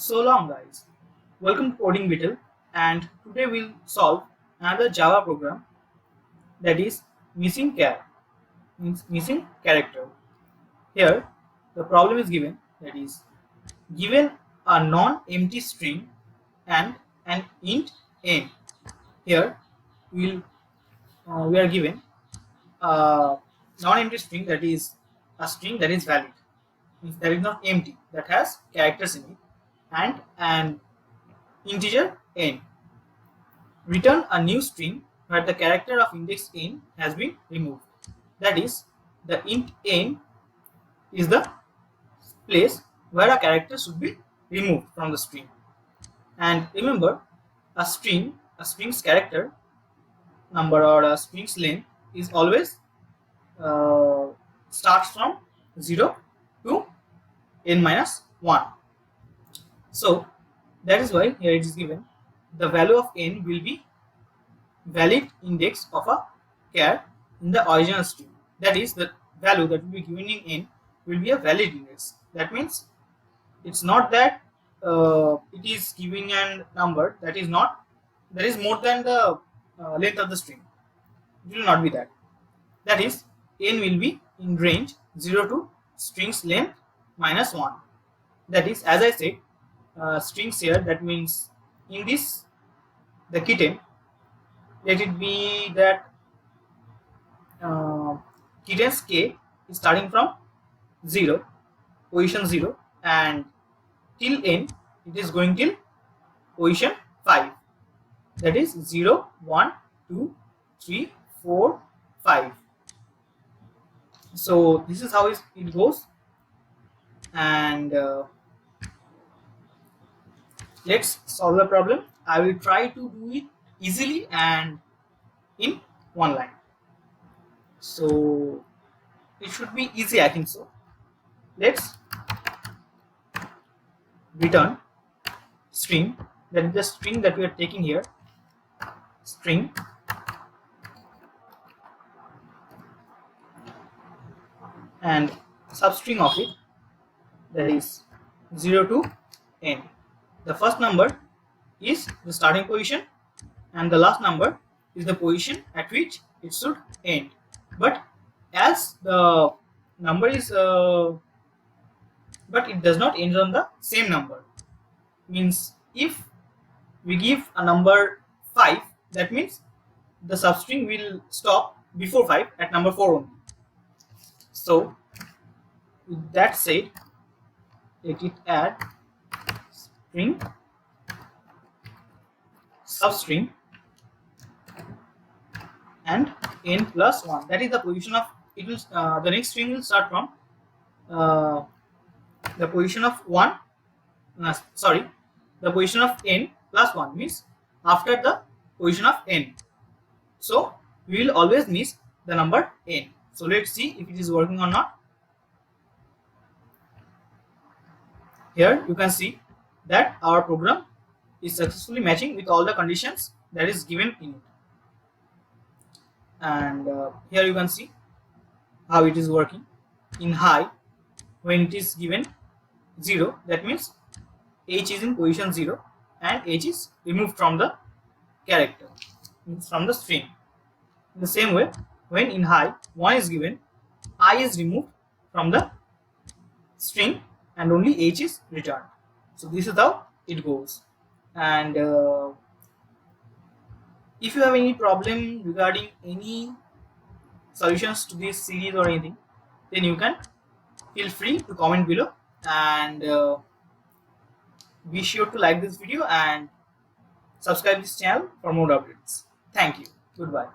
So long, guys. Welcome to Coding Beetle, and today we'll solve another Java program that is missing char, means missing character. Here, the problem is given, that is given a non-empty string and an int n. Here, we are given a non-empty string, that is a string that is valid, means that is not empty, that has characters in it, and an integer n. Return a new string where the character of index n has been removed. That is, the int n is the place where a character should be removed from the string. And remember, a string's character number or a string's length is always starts from 0 to n minus 1. So that is why here it is given the value of n will be valid index of a char in the original string. That is, the value that will be given in n will be a valid index. That means it's not that it is giving a number that is more than the length of the string. It will not be that. That is, n will be in range 0 to string's length minus 1. That is, as I said, strings here, that means in this the kitten, let it be that kitten's k is starting from 0, position 0, and till n it is going till position 5. That is 0, 1, 2, 3, 4, 5. So this is how it goes, and let's solve the problem. I will try to do it easily and in one line. So it should be easy, I think so. Let's return string, that is the string that we are taking here, string and substring of it, that is 0 to n. The first number is the starting position and the last number is the position at which it should end. But as the number is but it does not end on the same number, means if we give a number 5, that means the substring will stop before 5 at number 4 only. So with that said, let it add string substring and n plus 1. That is the position of it will the next string will start from the position of 1 the position of n plus 1, means after the position of n. So we will always miss the number n. So let's see if it is working or not. Here you can see that our program is successfully matching with all the conditions that is given in it. And here you can see how it is working. In high, when it is given 0, that means h is in position 0 and h is removed from the character, means from the string. In the same way, when in high 1 is given, I is removed from the string and only h is returned. So this is how it goes. And if you have any problem regarding any solutions to this series or anything, then you can feel free to comment below, and be sure to like this video and subscribe this channel for more updates. Thank you. Goodbye.